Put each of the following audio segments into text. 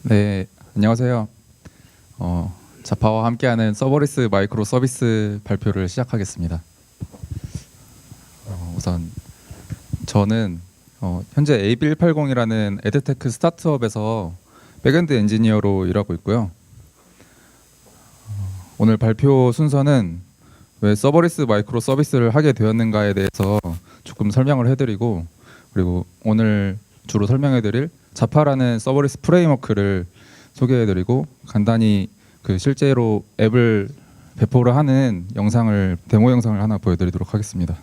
네, 안녕하세요. 자파와 함께하는 서버리스 마이크로 서비스 발표를 시작하겠습니다. 우선 저는 현재 AB180이라는 에드테크 스타트업에서 백엔드 엔지니어로 일하고 있고요. 오늘 발표 순서는 왜 서버리스 마이크로 서비스를 하게 되었는가에 대해서 조금 설명을 해드리고, 그리고 오늘 주로 설명해드릴 자파라는 서버리스 프레임워크를 소개해드리고, 간단히 그 실제로 앱을 배포를 하는 데모 영상을 하나 보여드리도록 하겠습니다.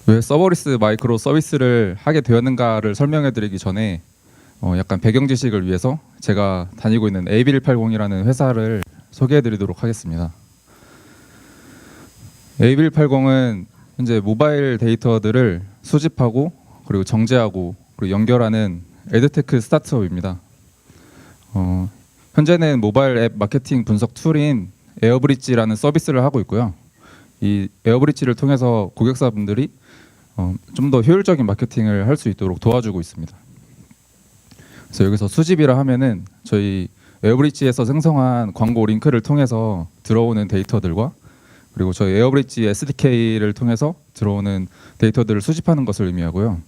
왜 서버리스 마이크로 서비스를 하게 되었는가를 설명해드리기 전에 약간 배경 지식을 위해서 제가 다니고 있는 AB180이라는 회사를 소개해드리도록 하겠습니다. AB180은 현재 모바일 데이터들을 수집하고 그리고 정제하고 그리고 연결하는 에드테크 스타트업입니다. 현재는 모바일 앱 마케팅 분석 툴인 에어브릿지라는 서비스를 하고 있고요. 이 에어브릿지를 통해서 고객사분들이 좀 더 효율적인 마케팅을 할 수 있도록 도와주고 있습니다. 그래서 여기서 수집이라 하면은 저희 에어브릿지에서 생성한 광고 링크를 통해서 들어오는 데이터들과 그리고 저희 에어브릿지 SDK를 통해서 들어오는 데이터들을 수집하는 것을 의미하고요.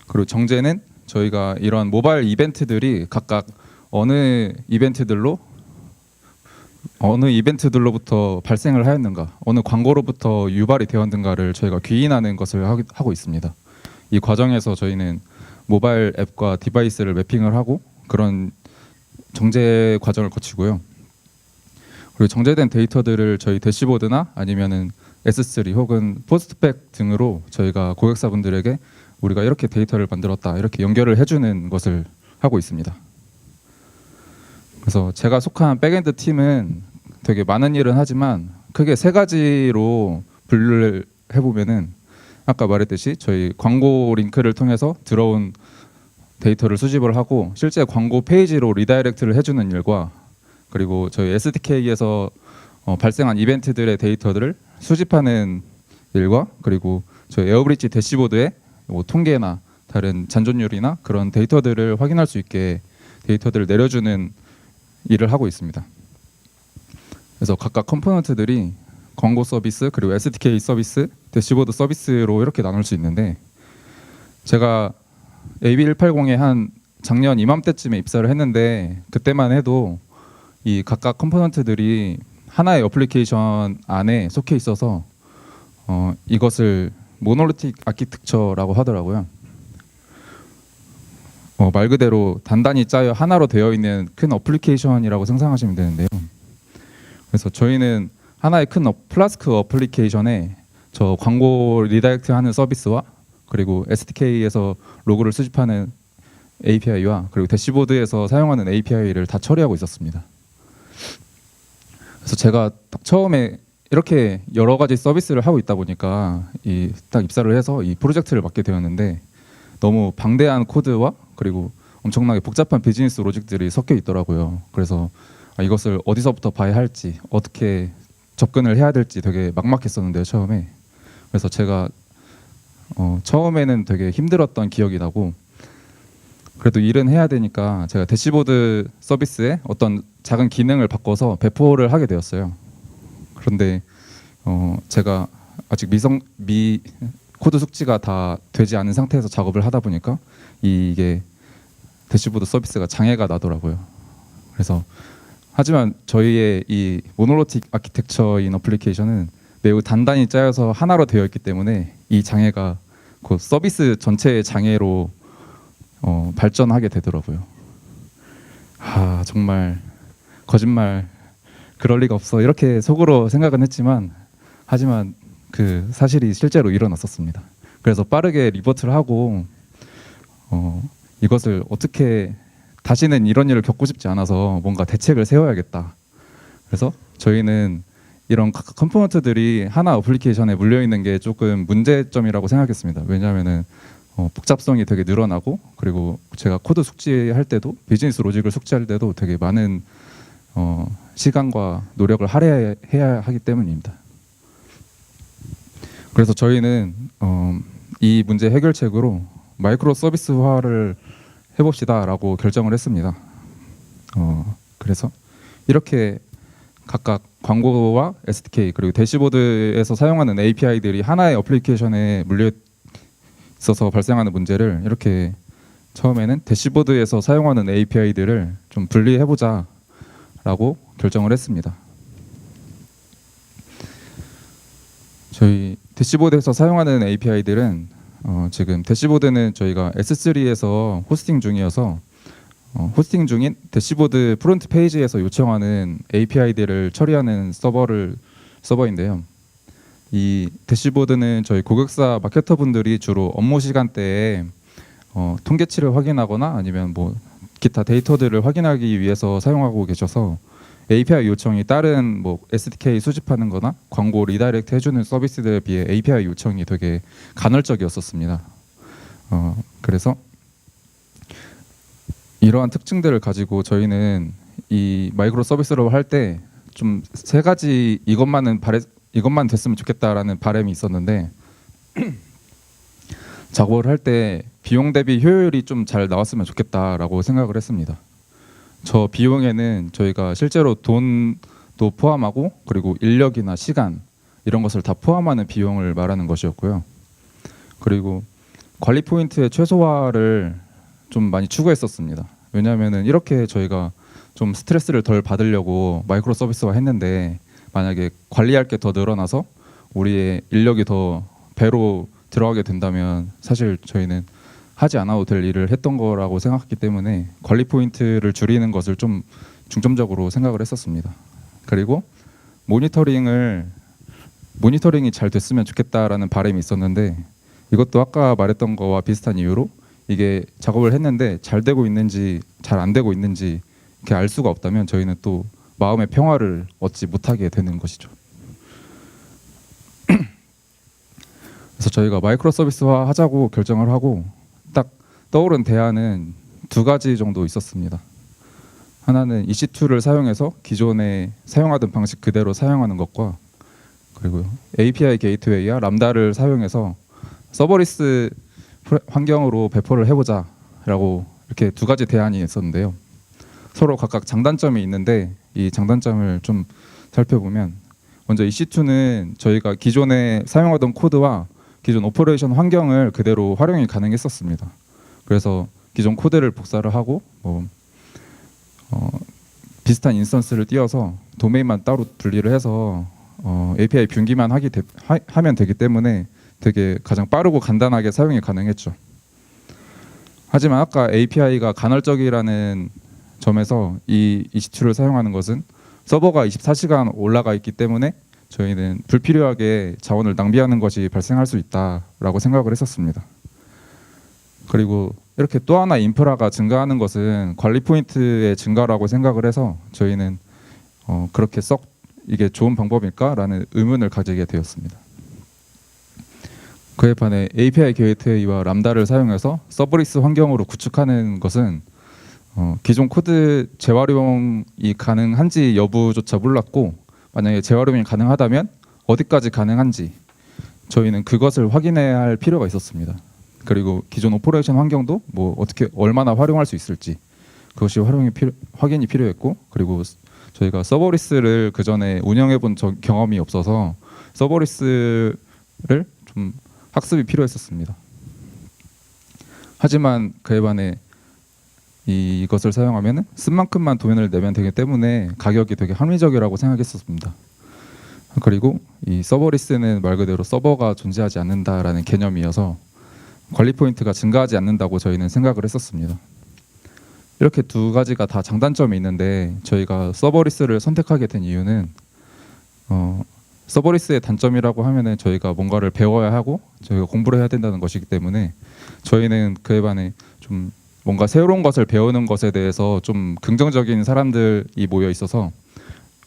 그리고 정제는 저희가 이런 모바일 이벤트들이 각각 어느 이벤트들로부터 발생을 하였는가, 어느 광고로부터 유발이 되었는가를 저희가 귀인하는 것을 하고 있습니다. 이 과정에서 저희는 모바일 앱과 디바이스를 매핑을 하고 그런 정제 과정을 거치고요. 그리고 정제된 데이터들을 저희 대시보드나 아니면은 S3 혹은 포스트백 등으로 저희가 고객사분들에게 우리가 이렇게 데이터를 만들었다, 이렇게 연결을 해주는 것을 하고 있습니다. 그래서 제가 속한 백엔드 팀은 되게 많은 일은 하지만 크게 세 가지로 분류를 해보면은, 아까 말했듯이 저희 광고 링크를 통해서 들어온 데이터를 수집을 하고 실제 광고 페이지로 리다이렉트를 해주는 일과, 그리고 저희 SDK에서 발생한 이벤트들의 데이터들을 수집하는 일과, 그리고 저희 에어브릿지 대시보드에 통계나 다른 잔존율이나 그런 데이터들을 확인할 수 있게 데이터들을 내려주는 일을 하고 있습니다. 그래서 각각 컴포넌트들이 광고 서비스, 그리고 SDK 서비스, 대시보드 서비스로 이렇게 나눌 수 있는데, 제가 AB180에 한 작년 이맘때쯤에 입사를 했는데 그때만 해도 이 각각 컴포넌트들이 하나의 어플리케이션 안에 속해 있어서 이것을 모노리틱 아키텍처라고 하더라고요. 말 그대로 단단히 짜여 하나로 되어 있는 큰 어플리케이션이라고 상상하시면 되는데요. 그래서 저희는 하나의 큰 플라스크 어플리케이션에 저 광고 리다이렉트 하는 서비스와 그리고 SDK에서 로그를 수집하는 API와 그리고 대시보드에서 사용하는 API를 다 처리하고 있었습니다. 그래서 제가 딱 처음에 이렇게 여러 가지 서비스를 하고 있다 보니까 딱 입사를 해서 이 프로젝트를 맡게 되었는데, 너무 방대한 코드와 그리고 엄청나게 복잡한 비즈니스 로직들이 섞여 있더라고요. 그래서 이것을 어디서부터 봐야 할지, 어떻게 접근을 해야 될지 되게 막막했었는데요, 처음에. 그래서 제가 처음에는 되게 힘들었던 기억이 나고, 그래도 일은 해야 되니까 제가 대시보드 서비스에 어떤 작은 기능을 바꿔서 배포를 하게 되었어요. 그런데 제가 아직 코드 숙지가 다 되지 않은 상태에서 작업을 하다 보니까 이게 대시보드 서비스가 장애가 나더라고요. 그래서 하지만 저희의 이 모노리틱 아키텍처인 어플리케이션은 매우 단단히 짜여서 하나로 되어 있기 때문에 이 장애가 그 서비스 전체의 장애로 발전하게 되더라고요. 정말 거짓말, 그럴 리가 없어, 이렇게 속으로 생각은 했지만, 하지만 그 사실이 실제로 일어났었습니다. 그래서 빠르게 리버트를 하고 이것을 어떻게 다시는 이런 일을 겪고 싶지 않아서 뭔가 대책을 세워야겠다. 그래서 저희는 이런 각각 컴포넌트들이 하나 어플리케이션에 물려 있는 게 조금 문제점이라고 생각했습니다. 왜냐하면은 복잡성이 되게 늘어나고, 그리고 제가 코드 숙지할 때도, 비즈니스 로직을 숙지할 때도 되게 많은 시간과 노력을 할애해야 하기 때문입니다. 그래서 저희는 이 문제 해결책으로 마이크로 서비스화를 해봅시다라고 결정을 했습니다. 그래서 이렇게 각각 광고와 SDK 그리고 대시보드에서 사용하는 API들이 하나의 어플리케이션에 물려 있어서 발생하는 문제를 이렇게 처음에는 대시보드에서 사용하는 API들을 좀 분리해보자라고 결정을 했습니다. 저희 대시보드에서 사용하는 API들은 지금 대시보드는 저희가 S3에서 호스팅 중이어서 호스팅 중인 대시보드 프론트 페이지에서 요청하는 API들을 처리하는 서버인데요. 이 대시보드는 저희 고객사 마케터 분들이 주로 업무 시간대에 통계치를 확인하거나 아니면 뭐 기타 데이터들을 확인하기 위해서 사용하고 계셔서 API 요청이 다른 뭐 SDK 수집하는 거나 광고 리다이렉트 해주는 서비스들에 비해 API 요청이 되게 간헐적이었었습니다. 그래서 이러한 특징들을 가지고 저희는 이 마이크로 서비스로 할 때 좀 세 가지 이것만 됐으면 좋겠다라는 바람이 있었는데 작업을 할 때 비용 대비 효율이 좀 잘 나왔으면 좋겠다라고 생각을 했습니다. 저 비용에는 저희가 실제로 돈도 포함하고 그리고 인력이나 시간 이런 것을 다 포함하는 비용을 말하는 것이었고요. 그리고 관리 포인트의 최소화를 좀 많이 추구했었습니다. 왜냐하면은 이렇게 저희가 좀 스트레스를 덜 받으려고 마이크로 서비스화 했는데 만약에 관리할 게 더 늘어나서 우리의 인력이 더 배로 들어가게 된다면 사실 저희는 하지 않아도 될 일을 했던 거라고 생각했기 때문에 관리 포인트를 줄이는 것을 좀 중점적으로 생각을 했었습니다. 그리고 모니터링이 잘 됐으면 좋겠다라는 바람이 있었는데 이것도 아까 말했던 거와 비슷한 이유로 이게 작업을 했는데 잘 되고 있는지 잘 안 되고 있는지 이렇게 알 수가 없다면 저희는 또 마음의 평화를 얻지 못하게 되는 것이죠. 그래서 저희가 마이크로 서비스화 하자고 결정을 하고 딱 떠오른 대안은 두 가지 정도 있었습니다. 하나는 EC2를 사용해서 기존에 사용하던 방식 그대로 사용하는 것과 그리고 API 게이트웨이와 람다를 사용해서 서버리스 환경으로 배포를 해보자라고 이렇게 두 가지 대안이 있었는데요. 서로 각각 장단점이 있는데 이 장단점을 좀 살펴보면 먼저 EC2는 저희가 기존에 사용하던 코드와 기존 오퍼레이션 환경을 그대로 활용이 가능했었습니다. 그래서 기존 코드를 복사를 하고 비슷한 인스턴스를 띄워서 도메인만 따로 분리를 해서 API 분기만 하면 되기 때문에 되게 가장 빠르고 간단하게 사용이 가능했죠. 하지만 아까 API가 간헐적이라는 점에서 이 EC2를 사용하는 것은 서버가 24시간 올라가 있기 때문에 저희는 불필요하게 자원을 낭비하는 것이 발생할 수 있다라고 생각을 했었습니다. 그리고 이렇게 또 하나 인프라가 증가하는 것은 관리 포인트의 증가라고 생각을 해서 저희는 그렇게 썩 이게 좋은 방법일까라는 의문을 가지게 되었습니다. 그에 반해 API 게이트웨이와 람다를 사용해서 서브리스 환경으로 구축하는 것은 기존 코드 재활용이 가능한지 여부조차 몰랐고 만약에 재활용이 가능하다면 어디까지 가능한지 저희는 그것을 확인해야 할 필요가 있었습니다. 그리고 기존 오퍼레이션 환경도 뭐 어떻게 얼마나 활용할 수 있을지 그것이 확인이 필요했고 그리고 저희가 서버리스를 그 전에 운영해본 경험이 없어서 서버리스를 좀 학습이 필요했었습니다. 하지만 그에 반해 이것을 사용하면 쓴 만큼만 돈을 내면 되기 때문에 가격이 되게 합리적이라고 생각했었습니다. 그리고 이 서버리스는 말 그대로 서버가 존재하지 않는다라는 개념이어서 관리 포인트가 증가하지 않는다고 저희는 생각을 했었습니다. 이렇게 두 가지가 다 장단점이 있는데 저희가 서버리스를 선택하게 된 이유는 서버리스의 단점이라고 하면은 저희가 뭔가를 배워야 하고 저희가 공부를 해야 된다는 것이기 때문에 저희는 그에 반해 좀 뭔가 새로운 것을 배우는 것에 대해서 좀 긍정적인 사람들이 모여 있어서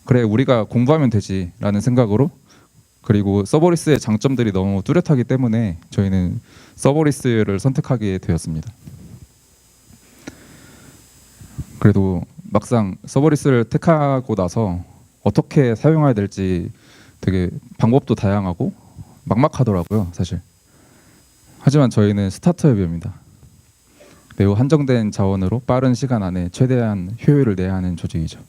그래 우리가 공부하면 되지라는 생각으로 그리고 서버리스의 장점들이 너무 뚜렷하기 때문에 저희는 서버리스를 선택하게 되었습니다. 그래도 막상 서버리스를 택하고 나서 어떻게 사용해야 될지 되게 방법도 다양하고 막막하더라고요, 사실. 하지만 저희는 스타트업입니다. 매우 한정된 자원으로 빠른 시간 안에 최대한 효율을 내야 하는 조직이죠.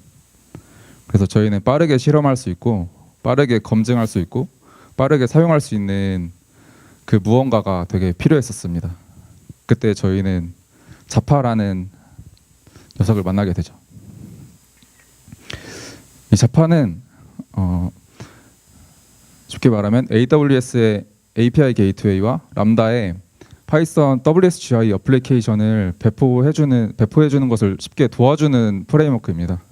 그래서 저희는 빠르게 실험할 수 있고 빠르게 검증할 수 있고 빠르게 사용할 수 있는 그 무언가가 되게 필요했었습니다. 그때 저희는 자파라는 녀석을 만나게 되죠. 이 자파는 쉽게 말하면 AWS의 API 게이트웨이와 람다의 파이썬 WSGI 어플리케이션을 배포해주는 것을 쉽게 도와주는 프레임워크입니다.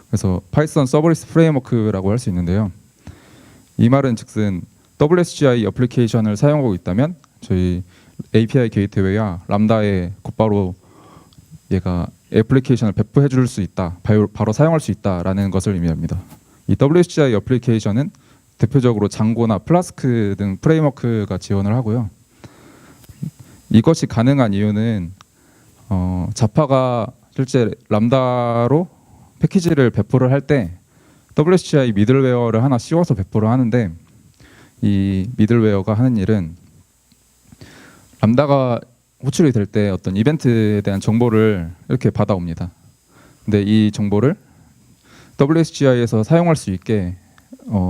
그래서 파이썬 서버리스 프레임워크라고 할 수 있는데요. 이 말은 즉슨 WSGI 어플리케이션을 사용하고 있다면 저희 API 게이트웨이와 람다에 곧바로 얘가 애플리케이션을 배포해 줄 수 있다, 바로 사용할 수 있다라는 것을 의미합니다. 이 WSGI 어플리케이션은 대표적으로 장고나 플라스크 등 프레임워크가 지원을 하고요. 이것이 가능한 이유는 자파가 실제 람다로 패키지를 배포를 할 때 WSGI 미들웨어를 하나 씌워서 배포를 하는데 이 미들웨어가 하는 일은 람다가 호출이 될 때 어떤 이벤트에 대한 정보를 이렇게 받아옵니다. 근데 이 정보를 WSGI에서 사용할 수 있게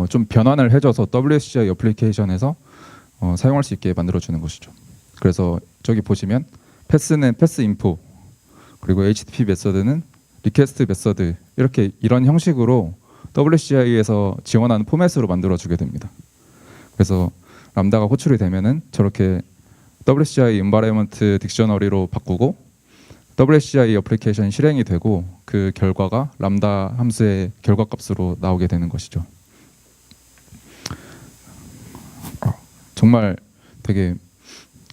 좀 변환을 해줘서 WSGI 어플리케이션에서 사용할 수 있게 만들어주는 것이죠. 그래서 저기 보시면 패스는 패스 인포, 그리고 HTTP 메서드는 리퀘스트 메서드, 이런 형식으로 WSGI에서 지원하는 포맷으로 만들어주게 됩니다. 그래서 람다가 호출이 되면은 저렇게 WSGI 인바이러먼트 딕셔너리로 바꾸고 WSGI 어플리케이션이 실행이 되고 그 결과가 람다 함수의 결과값으로 나오게 되는 것이죠. 정말 되게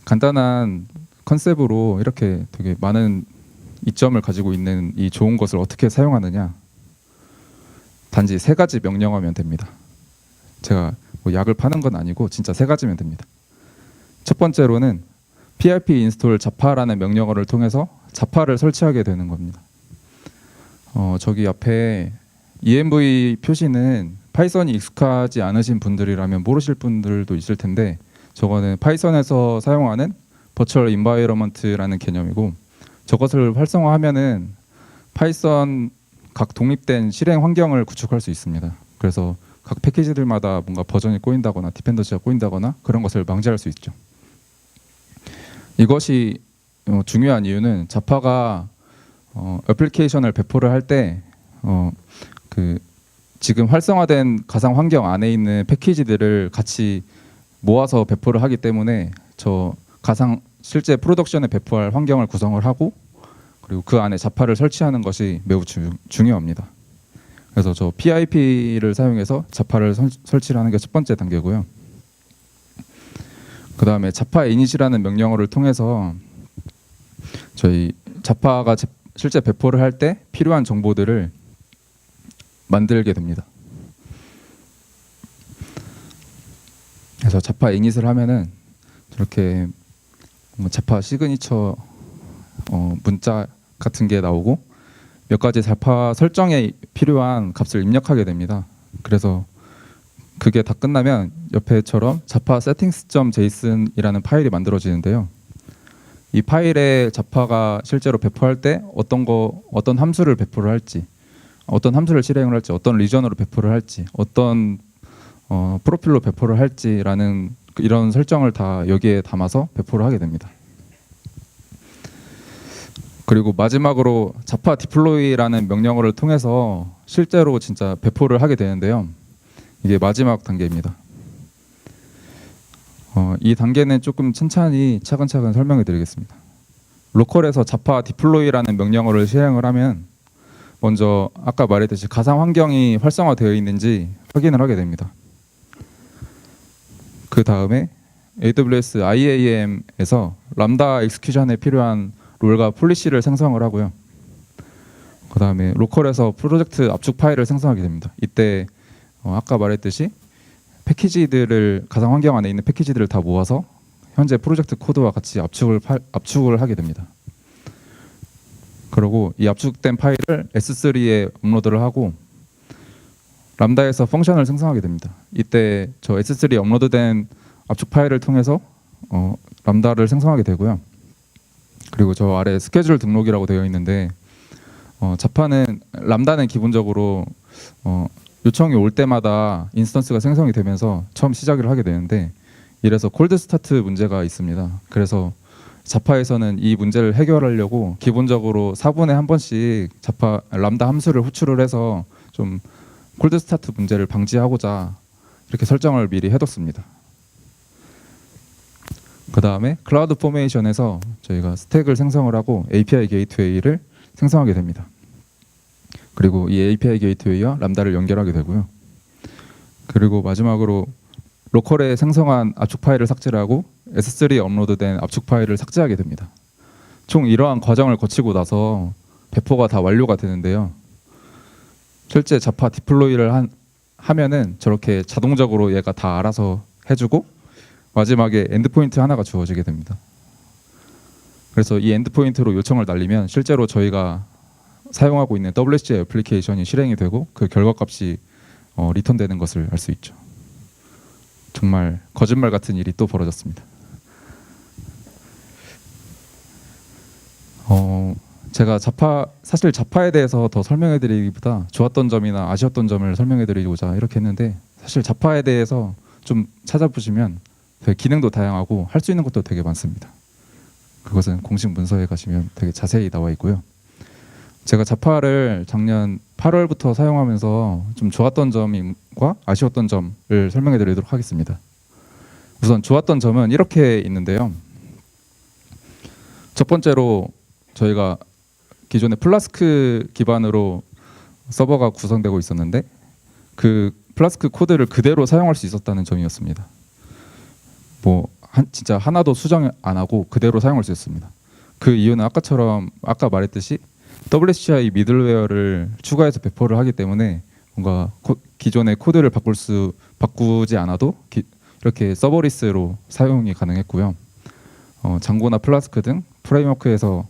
간단한 컨셉으로 이렇게 되게 많은 이점을 가지고 있는 이 좋은 것을 어떻게 사용하느냐, 단지 3가지 명령어면 됩니다. 제가 뭐 약을 파는 건 아니고 진짜 3가지면 됩니다. 첫 번째로는 pip install 자파라는 명령어를 통해서 자파를 설치하게 되는 겁니다. 저기 앞에 env 표시는 파이썬이 익숙하지 않으신 분들이라면 모르실 분들도 있을 텐데, 저거는 파이썬에서 사용하는 버추얼 인바이러먼트라는 개념이고, 저것을 활성화하면은 파이썬 각 독립된 실행 환경을 구축할 수 있습니다. 그래서 각 패키지들마다 뭔가 버전이 꼬인다거나 디펜던시가 꼬인다거나 그런 것을 방지할 수 있죠. 이것이 중요한 이유는 자파가 애플리케이션을 배포를 할 때 지금 활성화된 가상 환경 안에 있는 패키지들을 같이 모아서 배포를 하기 때문에 저 가상 실제 프로덕션에 배포할 환경을 구성을 하고, 그리고 그 안에 자파를 설치하는 것이 매우 중요합니다. 그래서 저 PIP를 사용해서 자파를 설치를 하는 게 첫 번째 단계고요. 그 다음에 자파 init이라는 명령어를 통해서 저희 자파가 실제 배포를 할 때 필요한 정보들을 만들게 됩니다. 그래서 자파 init을 하면은 저렇게 자파 시그니처 문자 같은 게 나오고 몇 가지 자파 설정에 필요한 값을 입력하게 됩니다. 그래서 그게 다 끝나면 옆에처럼 자파 settings.json이라는 파일이 만들어지는데요. 이 파일에 자파가 실제로 배포할 때 어떤 함수를 배포를 할지, 어떤 함수를 실행을 할지, 어떤 리전으로 배포를 할지, 어떤 프로필로 배포를 할지라는 이런 설정을 다 여기에 담아서 배포를 하게 됩니다. 그리고 마지막으로 자파 디플로이라는 명령어를 통해서 실제로 진짜 배포를 하게 되는데요. 이게 마지막 단계입니다. 이 단계는 조금 천천히 차근차근 설명해 드리겠습니다. 로컬에서 자파 디플로이라는 명령어를 실행을 하면 먼저 아까 말했듯이 가상 환경이 활성화되어 있는지 확인을 하게 됩니다. 그 다음에 AWS IAM에서 람다 익스큐션에 필요한 롤과 폴리시를 생성을 하고요. 그 다음에 로컬에서 프로젝트 압축 파일을 생성하게 됩니다. 이때 아까 말했듯이 패키지들을 가상 환경 안에 있는 패키지들을 다 모아서 현재 프로젝트 코드와 같이 압축을 하게 됩니다. 그리고 이 압축된 파일을 S3에 업로드를 하고 람다에서 펑션을 생성하게 됩니다. 이때 저 S3에 업로드된 압축 파일을 통해서 람다를 생성하게 되고요. 그리고 저 아래 스케줄 등록이라고 되어 있는데 자파는 람다는 기본적으로 요청이 올 때마다 인스턴스가 생성이 되면서 처음 시작을 하게 되는데 이래서 콜드 스타트 문제가 있습니다. 그래서 자파에서는 이 문제를 해결하려고 기본적으로 4분에 한 번씩 자파 람다 함수를 호출을 해서 좀 콜드 스타트 문제를 방지하고자 이렇게 설정을 미리 해뒀습니다. 그 다음에 클라우드 포메이션에서 저희가 스택을 생성을 하고 API 게이트웨이를 생성하게 됩니다. 그리고 이 API 게이트웨이와 람다를 연결하게 되고요. 그리고 마지막으로 로컬에 생성한 압축 파일을 삭제를 하고 S3에 업로드된 압축 파일을 삭제하게 됩니다. 총 이러한 과정을 거치고 나서 배포가 다 완료가 되는데요. 실제 자파 디플로이를 하면은 저렇게 자동적으로 얘가 다 알아서 해주고 마지막에 엔드포인트 하나가 주어지게 됩니다. 그래서 이 엔드포인트로 요청을 날리면 실제로 저희가 사용하고 있는 WSGI 애플리케이션이 실행이 되고 그 결과값이 리턴되는 것을 알 수 있죠. 정말 거짓말 같은 일이 또 벌어졌습니다. 제가 사실 자파에 대해서 더 설명해드리기보다 좋았던 점이나 아쉬웠던 점을 설명해드리고자 이렇게 했는데 사실 자파에 대해서 좀 찾아보시면 되게 기능도 다양하고 할 수 있는 것도 되게 많습니다. 그것은 공식 문서에 가시면 되게 자세히 나와 있고요. 제가 자파를 작년 8월부터 사용하면서 좀 좋았던 점과 아쉬웠던 점을 설명해 드리도록 하겠습니다. 우선 좋았던 점은 이렇게 있는데요. 첫 번째로 저희가 기존에 플라스크 기반으로 서버가 구성되고 있었는데 그 플라스크 코드를 그대로 사용할 수 있었다는 점이었습니다. 진짜 하나도 수정 안 하고 그대로 사용할 수 있었습니다. 그 이유는 아까 말했듯이 WSGI 미들웨어를 추가해서 배포를 하기 때문에 뭔가 기존의 코드를 바꾸지 않아도 이렇게 서버리스로 사용이 가능했고요. 장고나 플라스크 등 프레임워크에서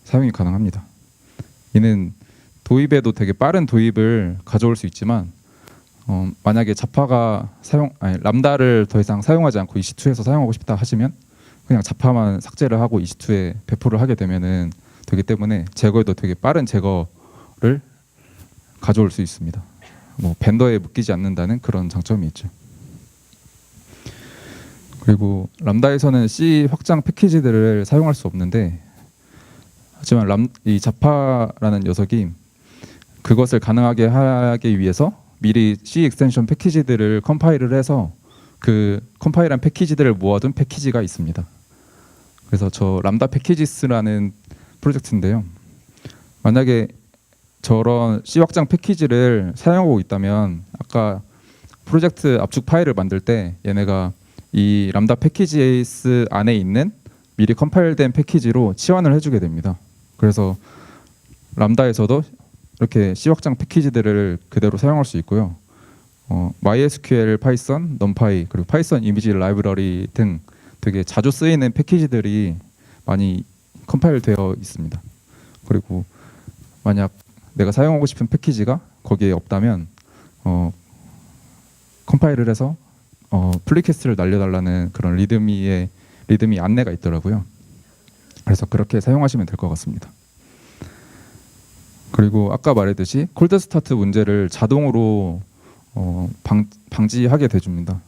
사용이 가능합니다. 이는 도입에도 되게 빠른 도입을 가져올 수 있지만 만약에 자파가 람다를 더 이상 사용하지 않고 EC2에서 사용하고 싶다 하시면 그냥 자파만 삭제를 하고 EC2에 배포를 하게 되기 때문에 제거에도 되게 빠른 제거를 가져올 수 있습니다. 벤더에 묶이지 않는다는 그런 장점이 있죠. 그리고 람다에서는 C 확장 패키지들을 사용할 수 없는데 하지만 이 자파라는 녀석이 그것을 가능하게 하기 위해서 미리 C 익스텐션 패키지들을 컴파일을 해서 그 컴파일한 패키지들을 모아둔 패키지가 있습니다. 그래서 저 람다 패키지스라는 프로젝트인데요. 만약에 저런 C 확장 패키지를 사용하고 있다면 아까 프로젝트 압축 파일을 만들 때 얘네가 이 람다 패키지스 안에 있는 미리 컴파일된 패키지로 치환을 해주게 됩니다. 그래서 람다에서도 이렇게 C 확장 패키지들을 그대로 사용할 수 있고요. MySQL, 파이썬, 넘파이 그리고 파이썬 이미지 라이브러리 등 되게 자주 쓰이는 패키지들이 많이 컴파일 되어 있습니다. 그리고 만약 내가 사용하고 싶은 패키지가 거기에 없다면 컴파일을 해서 플리캐스트를 날려달라는 그런 리드미 안내가 있더라고요. 그래서 그렇게 사용하시면 될 것 같습니다. 그리고 아까 말했듯이 콜드 스타트 문제를 자동으로 방지하게 돼줍니다.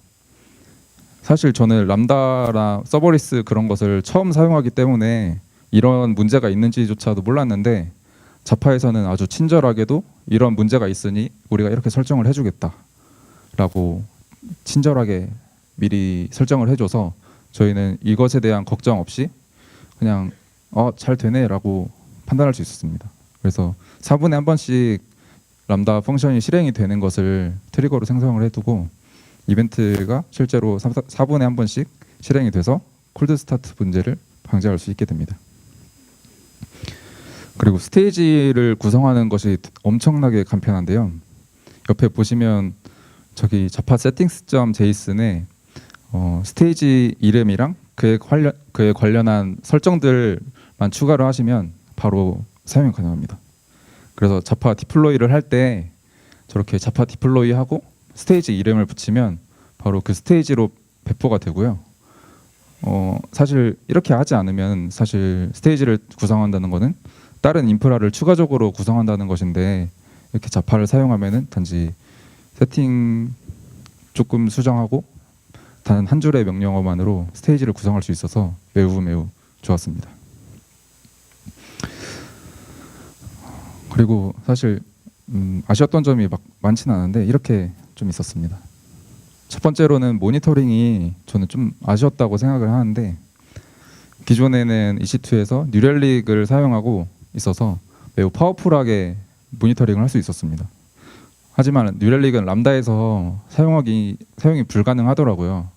사실 저는 람다나 서버리스 그런 것을 처음 사용하기 때문에 이런 문제가 있는지조차도 몰랐는데 자파에서는 아주 친절하게도 이런 문제가 있으니 우리가 이렇게 설정을 해주겠다라고 친절하게 미리 설정을 해줘서 저희는 이것에 대한 걱정 없이 그냥 잘 되네라고 판단할 수 있었습니다. 그래서 4분에 한 번씩 람다 펑션이 실행이 되는 것을 트리거로 생성을 해두고 이벤트가 실제로 4분에 한 번씩 실행이 돼서 콜드 스타트 문제를 방지할 수 있게 됩니다. 그리고 스테이지를 구성하는 것이 엄청나게 간편한데요. 옆에 보시면 저기 자파 settings.json에 스테이지 이름이랑 그에 관련한 설정들만 추가를 하시면 바로 사용이 가능합니다. 그래서 자파 디플로이를 할 때 저렇게 자파 디플로이하고 스테이지 이름을 붙이면 바로 그 스테이지로 배포가 되고요. 사실 이렇게 하지 않으면 사실 스테이지를 구성한다는 거는 다른 인프라를 추가적으로 구성한다는 것인데 이렇게 자파를 사용하면은 단지 세팅 조금 수정하고 단 한 줄의 명령어만으로 스테이지를 구성할 수 있어서 매우 좋았습니다. 그리고 사실 아쉬웠던 점이 막 많지는 않은데 이렇게 좀 있었습니다. 첫 번째로는 모니터링이 저는 좀 아쉬웠다고 생각을 하는데 기존에는 EC2에서 뉴렐릭을 사용하고 있어서 매우 파워풀하게 모니터링을 할 수 있었습니다. 하지만 뉴렐릭은 람다에서 사용이 불가능하더라고요.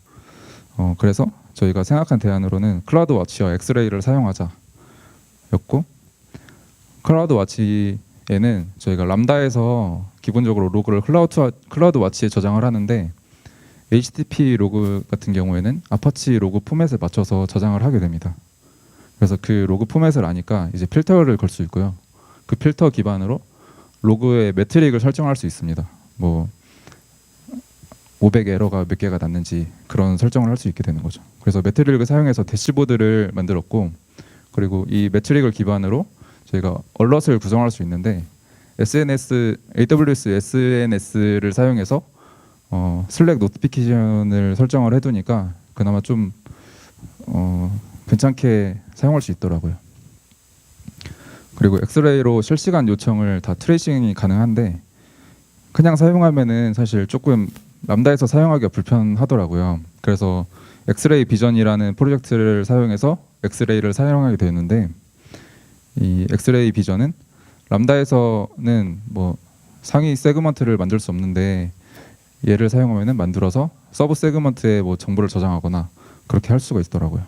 그래서 저희가 생각한 대안으로는 클라우드 와치와 엑스레이를 사용하자였고, 클라우드 와치에는 저희가 람다에서 기본적으로 로그를 클라우드 와치에 저장을 하는데 HTTP 로그 같은 경우에는 아파치 로그 포맷에 맞춰서 저장을 하게 됩니다. 그래서 그 로그 포맷을 아니까 이제 필터를 걸 수 있고요. 그 필터 기반으로 로그의 매트릭을 설정할 수 있습니다. 뭐 500 에러가 몇 개가 났는지 그런 설정을 할 수 있게 되는 거죠. 그래서 매트릭을 사용해서 대시보드를 만들었고, 그리고 이 매트릭을 기반으로 저희가 얼럿을 구성할 수 있는데 AWS SNS를 사용해서 슬랙 노티피케이션을 설정을 해두니까 그나마 좀 괜찮게 사용할 수 있더라고요. 그리고 엑스레이로 실시간 요청을 다 트레이싱이 가능한데 그냥 사용하면은 사실 조금 람다에서 사용하기가 불편하더라고요. 그래서 엑스레이 비전이라는 프로젝트를 사용해서 엑스레이를 사용하게 되었는데, 이 엑스레이 비전은 람다에서는 뭐 상위 세그먼트를 만들 수 없는데 얘를 사용하면은 만들어서 서브 세그먼트에 뭐 정보를 저장하거나 그렇게 할 수가 있더라고요.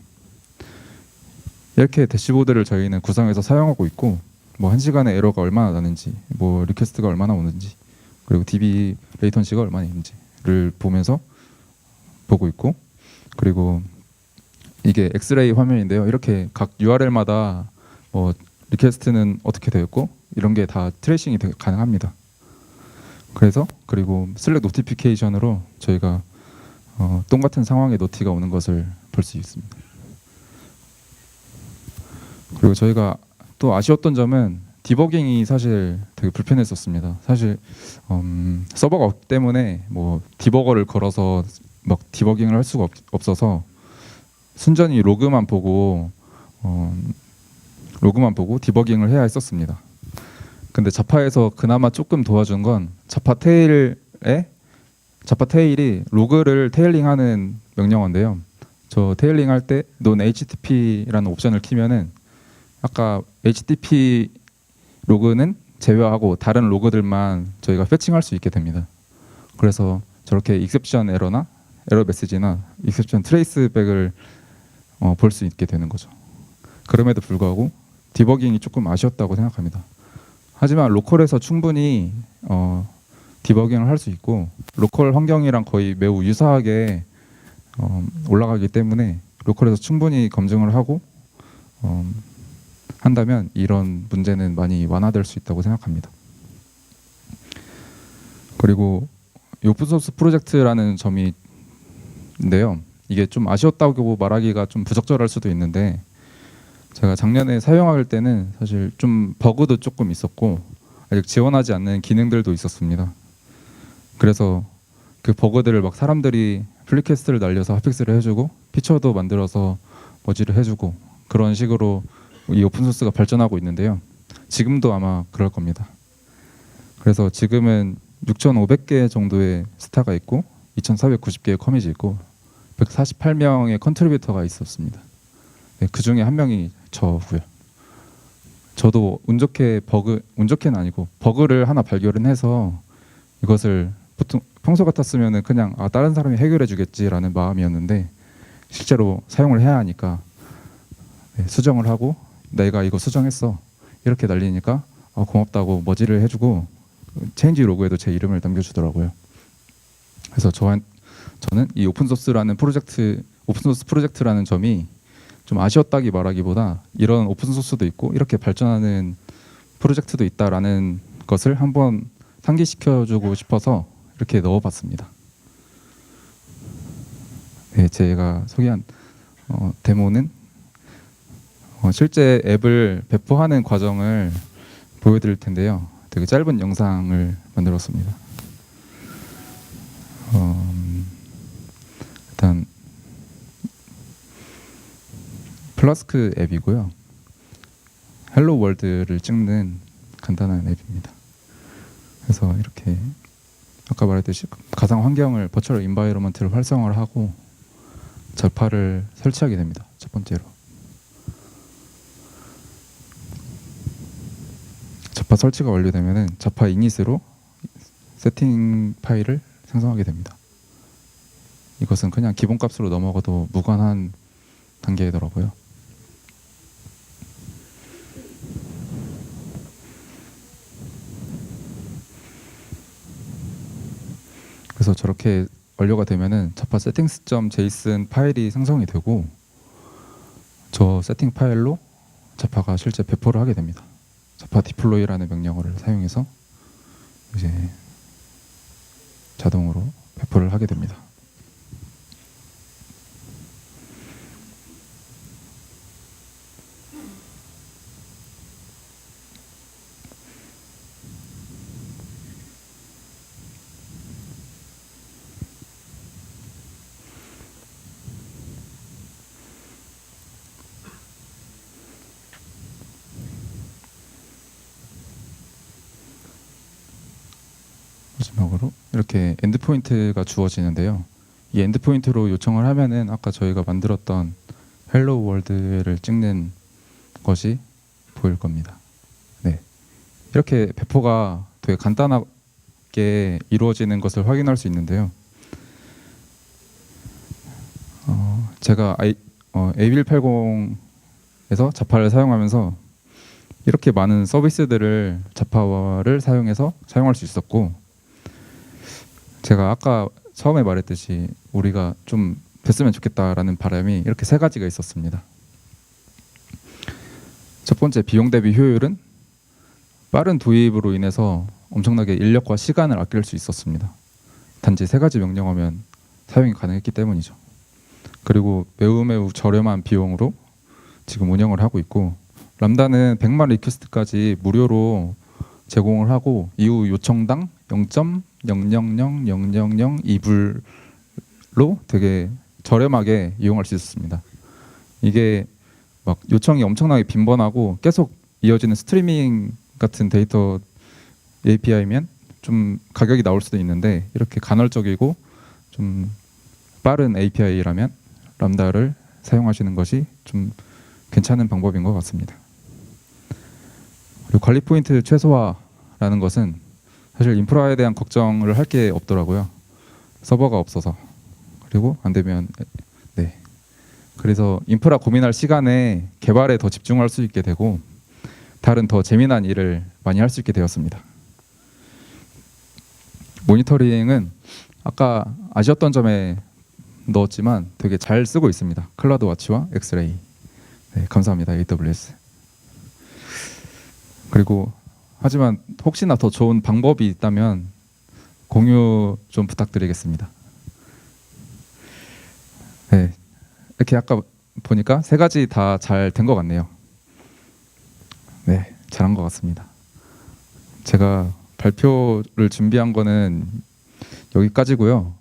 이렇게 대시보드를 저희는 구성해서 사용하고 있고, 뭐 1시간에 에러가 얼마나 나는지, 뭐 리퀘스트가 얼마나 오는지, 그리고 DB 레이턴시가 얼마나 있는지를 보면서 보고 있고, 그리고 이게 엑스레이 화면인데요. 이렇게 각 URL마다 뭐 리퀘스트는 어떻게 되었고 이런 게 다 트레이싱이 가능합니다. 그리고 슬랙 노티피케이션으로 저희가 똑같은 상황에 노티가 오는 것을 볼 수 있습니다. 그리고 저희가 또 아쉬웠던 점은 디버깅이 사실 되게 불편했었습니다. 사실 서버가 없기 때문에 뭐 디버거를 걸어서 막 디버깅을 할 수가 없어서 순전히 로그만 보고 디버깅을 해야 했었습니다. 근데 자파에서 그나마 조금 도와준 건 자파 테일이 로그를 테일링하는 명령어인데요. 저 테일링 할 때 non HTTP라는 옵션을 키면은 아까 HTTP 로그는 제외하고 다른 로그들만 저희가 패칭할 수 있게 됩니다. 그래서 저렇게 익셉션 에러나 에러 메시지나 익셉션 트레이스백을 볼 수 있게 되는 거죠. 그럼에도 불구하고 디버깅이 조금 아쉬웠다고 생각합니다. 하지만 로컬에서 충분히 디버깅을 할 수 있고 로컬 환경이랑 거의 매우 유사하게 올라가기 때문에 로컬에서 충분히 검증을 하고 한다면 이런 문제는 많이 완화될 수 있다고 생각합니다. 그리고 오픈소스 프로젝트라는 점인데요. 이게 좀 아쉬웠다고 말하기가 좀 부적절할 수도 있는데, 제가 작년에 사용할 때는 사실 좀 버그도 조금 있었고 아직 지원하지 않는 기능들도 있었습니다. 그래서 그 버그들을 막 사람들이 플리캐스트를 날려서 핫픽스를 해주고 피처도 만들어서 머지를 해주고 그런 식으로 이 오픈소스가 발전하고 있는데요. 지금도 아마 그럴 겁니다. 그래서 지금은 6,500개 정도의 스타가 있고 2,490개의 커밋이 있고 148명의 컨트리뷰터가 있었습니다. 네, 그 중에 한 명이 저고요. 저도 운 좋게는 아니고 버그를 하나 발견을 해서 이것을 보통 평소 같았으면 그냥 다른 사람이 해결해 주겠지라는 마음이었는데 실제로 사용을 해야 하니까 수정을 하고 내가 이거 수정했어 이렇게 날리니까 고맙다고 머지를 해주고 체인지 로그에도 제 이름을 남겨주더라고요. 그래서 저는 이 오픈소스 프로젝트라는 점이 좀 아쉬웠다기 말하기보다 이런 오픈소스도 있고 이렇게 발전하는 프로젝트도 있다라는 것을 한번 상기시켜주고 싶어서 이렇게 넣어봤습니다. 네, 제가 소개한 데모는 실제 앱을 배포하는 과정을 보여드릴 텐데요. 되게 짧은 영상을 만들었습니다. 일단 플라스크 앱이고요. 헬로 월드를 찍는 간단한 앱입니다. 그래서 이렇게 아까 말했듯이 가상 환경을 버추얼 인바이러먼트를 활성화를 하고 자파를 설치하게 됩니다. 첫 번째로 자파 설치가 완료되면은 자파 이닛으로 세팅 파일을 생성하게 됩니다. 이것은 그냥 기본값으로 넘어가도 무관한 단계더라고요. 그래서 저렇게 완료가 되면은 자파 settings.json 파일이 생성이 되고 저 세팅 파일로 자파가 실제 배포를 하게 됩니다. 자파 디플로이라는 명령어를 사용해서 이제 자동으로 배포를 하게 됩니다. 마지막으로 이렇게 엔드포인트가 주어지는데요. 이 엔드포인트로 요청을 하면은 아까 저희가 만들었던 헬로 월드를 찍는 것이 보일 겁니다. 네, 이렇게 배포가 되게 간단하게 이루어지는 것을 확인할 수 있는데요. 제가 A1180에서 자파를 사용하면서 이렇게 많은 서비스들을 자파를 사용해서 사용할 수 있었고, 제가 아까 처음에 말했듯이 우리가 좀 됐으면 좋겠다라는 바람이 이렇게 세 가지가 있었습니다. 첫 번째, 비용 대비 효율은 빠른 도입으로 인해서 엄청나게 인력과 시간을 아낄 수 있었습니다. 단지 세 가지 명령어면 사용이 가능했기 때문이죠. 그리고 매우 저렴한 비용으로 지금 운영을 하고 있고, 람다는 100만 리퀘스트까지 무료로 제공을 하고 이후 요청당 0.000002불로 되게 저렴하게 이용할 수 있었습니다. 이게 막 요청이 엄청나게 빈번하고 계속 이어지는 스트리밍 같은 데이터 API면 좀 가격이 나올 수도 있는데, 이렇게 간헐적이고 좀 빠른 API라면 람다를 사용하시는 것이 좀 괜찮은 방법인 것 같습니다. 그리고 관리 포인트 최소화라는 것은 사실 인프라에 대한 걱정을 할 게 없더라고요. 서버가 없어서. 그리고 안 되면 그래서 인프라 고민할 시간에 개발에 더 집중할 수 있게 되고 다른 더 재미난 일을 많이 할 수 있게 되었습니다. 모니터링은 아까 아쉬웠던 점에 넣었지만 되게 잘 쓰고 있습니다. 클라우드 와치와 엑스레이. 네, 감사합니다. AWS. 그리고 하지만 혹시나 더 좋은 방법이 있다면 공유 좀 부탁드리겠습니다. 네, 이렇게 아까 보니까 세 가지 다 잘 된 것 같네요. 네, 잘한 것 같습니다. 제가 발표를 준비한 거는 여기까지고요.